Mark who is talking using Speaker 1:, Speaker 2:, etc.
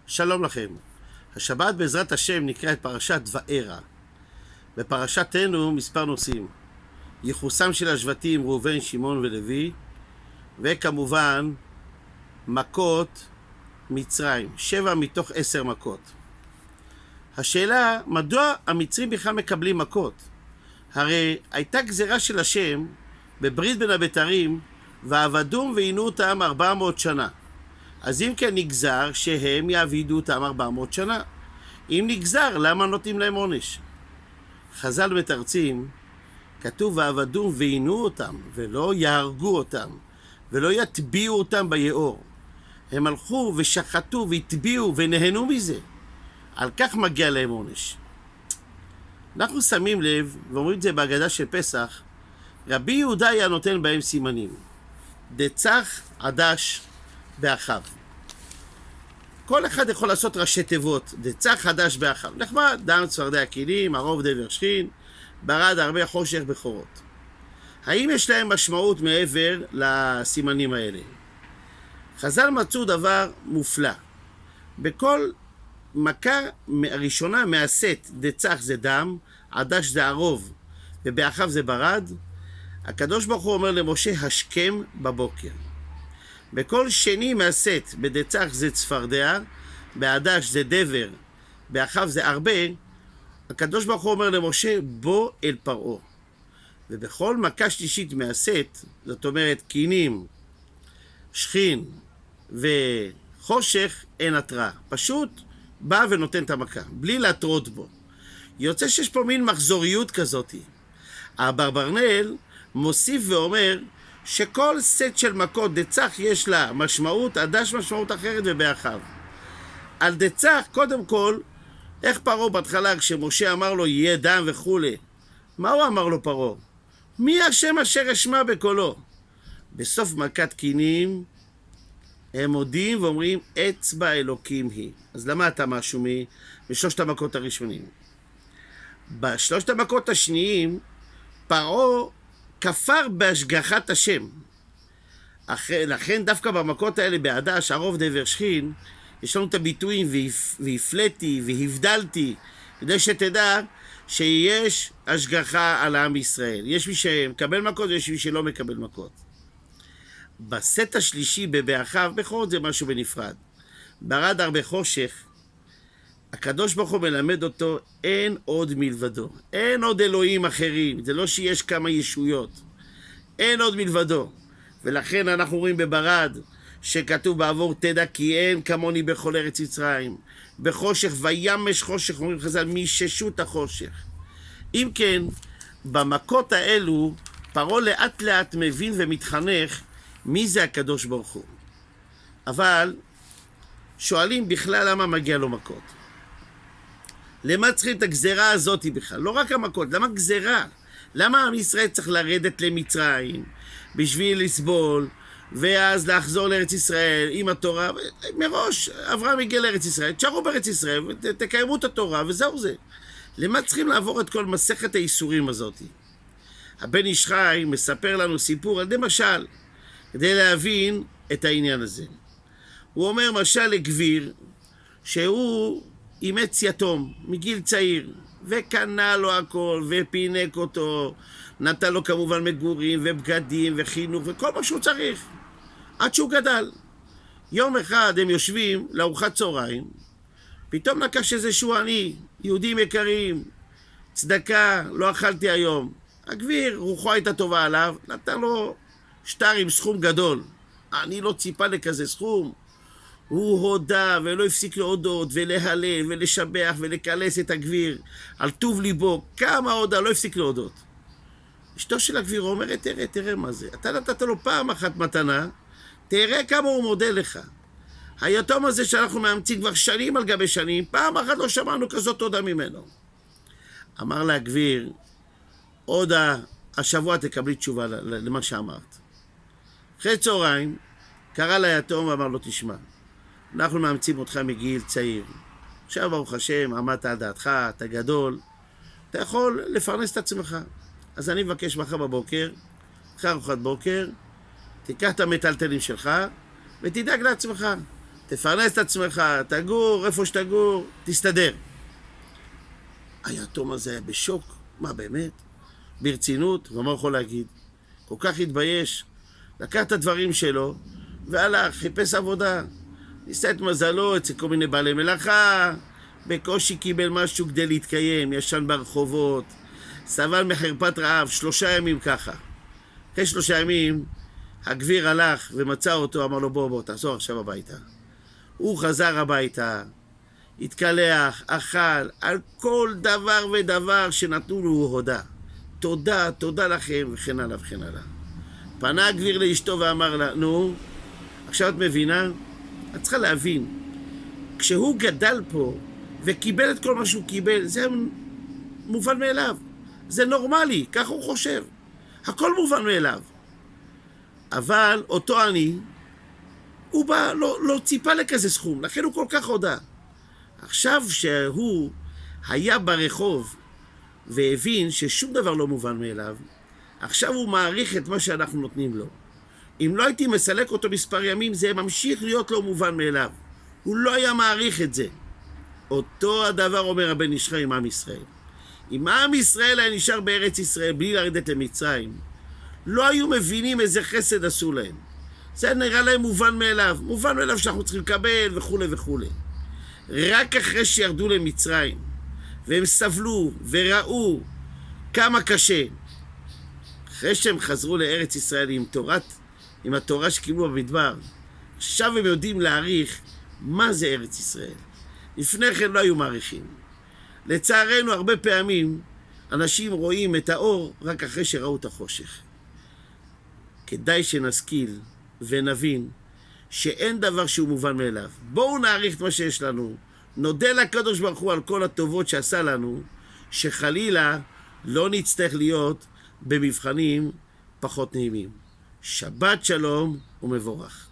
Speaker 1: שלום לכם. השבת בעזרת השם נקרא את פרשת וארא. בפרשתנו מספר נושאים. ייחוסם של השבטים ראובן, שמעון ולוי, וכמובן מכות מצרים, 7 מתוך 10 מכות. השאלה, מדוע המצרים בכלל מקבלים מכות? הרי הייתה גזירה של השם בברית בין הבתרים, ועבדום ועינו אותם 400 שנה. אז אם כן נגזר שהם יעבידו אותם 400 שנה. אם נגזר, למה נותנים להם עונש? חז"ל מתרצים, כתוב ועבדום ועינו אותם, ולא יהרגו אותם, ולא יטביעו אותם ביאור. הם הלכו ושחטו והטביעו ונהנו מזה. על כך מגיע להם עונש. אנחנו שמים לב, ואומרים את זה בהגדה של פסח, רבי יהודה היה נותן בהם סימנים. דצח עדש באחיו. כל אחד יכול לעשות ראשי תיבות, דצח חדש באחיו. נחמד, דם צפרדע הכלים, ערוב דבר שכין, ברד הרבה חושך בכורות. האם יש להם משמעות מעבר לסימנים האלה? חז"ל מצאו דבר מופלא. בכל מכה ראשונה מהסט, דצח זה דם, עדש זה ערוב, ובאחיו זה ברד, הקדוש ברוך הוא אומר למשה, השכם בבוקר. בכל שני מהסט, בדצח זה צפרדע, בעדש זה דבר, באחיו זה הרבה, הקדוש ברוך הוא אומר למשה, בוא אל פרעה. ובכל מכה שלישית מהסט, זאת אומרת קינים, שכין וחושך, אין התראה. פשוט בא ונותן את המכה, בלי להתרות בו. יוצא שיש פה מין מחזוריות כזאת. אברבנאל מוסיף ואומר, שכל סט של מכות דצח יש לה משמעות, עדש משמעות אחרת ובאחיו. על דצח, קודם כל, איך פרעה בהתחלה כשמשה אמר לו יהיה דם וכו', מה הוא אמר לו פרעה? מי השם אשר אשמע בקולו? בסוף מכת קינים הם מודים ואומרים אצבע אלוקים היא. אז למה אתה משהו בשלושת המכות הראשונים? בשלושת המכות השניים פרעה כפר בהשגחת השם. לכן דווקא במכות האלה בעדש, ערוב דבר שכין, יש לנו את הביטויים והפלאתי והבדלתי, כדי שתדע שיש השגחה על העם ישראל. יש מי שמקבל מכות ויש מי שלא מקבל מכות. בסט השלישי באחיו, בכורות זה משהו בנפרד. ברד הרבה חושך, הקדוש ברוך הוא מלמד אותו, אין עוד מלבדו. אין עוד אלוהים אחרים. זה לא שיש כמה ישויות. אין עוד מלבדו. ולכן אנחנו רואים בברד, שכתוב בעבור תדע כי אין כמוני בכל ארץ מצרים. בחושך וימש חושך, אומרים חז"ל, מיששות החושך. אם כן, במכות האלו, פרעה לאט לאט מבין ומתחנך מי זה הקדוש ברוך הוא. אבל שואלים בכלל למה מגיע לו מכות. למה צריכים את הגזרה הזאת בכלל? לא רק המכות, למה גזרה? למה עם ישראל צריך לרדת למצרים בשביל לסבול, ואז לחזור לארץ ישראל עם התורה? מראש, אברהם הגיע לארץ ישראל, תשארו בארץ ישראל ותקיימו את התורה וזהו זה. למה צריכים לעבור את כל מסכת האיסורים הזאת? הבן איש חי מספר לנו סיפור על משל, כדי להבין את העניין הזה. הוא אומר משל לגביר, שהוא אימץ יתום מגיל צעיר, וקנה לו הכל, ופינק אותו, נתן לו כמובן מגורים, ובגדים, וחינוך, וכל מה שהוא צריך, עד שהוא גדל. יום אחד הם יושבים לארוחת צהריים, פתאום נקש איזשהו עני, יהודים יקרים, צדקה, לא אכלתי היום. הגביר, רוחו הייתה טובה עליו, נתן לו שטר עם סכום גדול. אני לא ציפה לכזה סכום. הוא הודה ולא הפסיק להודות ולהלל ולשבח ולקלס את הגביר על טוב ליבו. כמה הודה, לא הפסיק להודות. אשתו של הגביר אומרת, תראה מה זה. אתה נתת לו פעם אחת מתנה, תראה כמה הוא מודה לך. היתום הזה שאנחנו מאמצים כבר שנים על גבי שנים, פעם אחת לא שמענו כזאת תודה ממנו. אמר לה הגביר, עוד השבוע תקבלי תשובה למה שאמרת. אחרי צהריים, קרא ליתום ואמר לו, תשמע, אנחנו מאמצים אותך מגיל צעיר. עכשיו ברוך השם, עמדת על דעתך, אתה גדול, אתה יכול לפרנס את עצמך. אז אני מבקש מחר בבוקר, אחרי ארוחת בוקר, תיקח את המטלטלים שלך ותדאג לעצמך. תפרנס את עצמך, תגור איפה שתגור, תסתדר. היתום הזה היה בשוק, מה באמת? ברצינות, ומה הוא יכול להגיד? כל כך התבייש, לקח את הדברים שלו, והלך, חיפש עבודה. ניסה את מזלו אצל כל מיני בעלי מלאכה, בקושי קיבל משהו כדי להתקיים, ישן ברחובות, סבל מחרפת רעב, 3 ימים ככה. אחרי 3 ימים, הגביר הלך ומצא אותו, אמר לו בוא, תחזור עכשיו הביתה. הוא חזר הביתה, התקלח, אכל, על כל דבר ודבר שנתנו לו הוא הודה. תודה, תודה לכם, וכן הלאה וכן הלאה. פנה הגביר לאשתו ואמר לה, נו, עכשיו את מבינה? את צריכה להבין, כשהוא גדל פה וקיבל את כל מה שהוא קיבל, זה מובן מאליו. זה נורמלי, כך הוא חושב. הכל מובן מאליו. אבל אותו אני, הוא בא, לא ציפה לכזה סכום, לכן הוא כל כך הודה. עכשיו שהוא היה ברחוב והבין ששום דבר לא מובן מאליו, עכשיו הוא מעריך את מה שאנחנו נותנים לו. אם לא הייתי מסלק אותו מספר ימים, זה ממשיך להיות לא מובן מאליו. הוא לא היה מעריך את זה. אותו הדבר אומר הבן איש חי עם עם ישראל. אם עם ישראל היה נשאר בארץ ישראל בלי לרדת למצרים, לא היו מבינים איזה חסד עשו להם. זה נראה להם מובן מאליו. מובן מאליו שאנחנו צריכים לקבל וכו' וכו'. רק אחרי שירדו למצרים, והם סבלו וראו כמה קשה, אחרי שהם חזרו לארץ ישראל עם התורה שקיבלו במדבר, עכשיו הם יודעים להעריך מה זה ארץ ישראל. לפני כן לא היו מעריכים. לצערנו הרבה פעמים אנשים רואים את האור רק אחרי שראו את החושך. כדאי שנשכיל ונבין שאין דבר שהוא מובן מאליו. בואו נעריך את מה שיש לנו, נודה לקדוש ברוך הוא על כל הטובות שעשה לנו, שחלילה לא נצטרך להיות במבחנים פחות נעימים. שבת שלום ומבורך.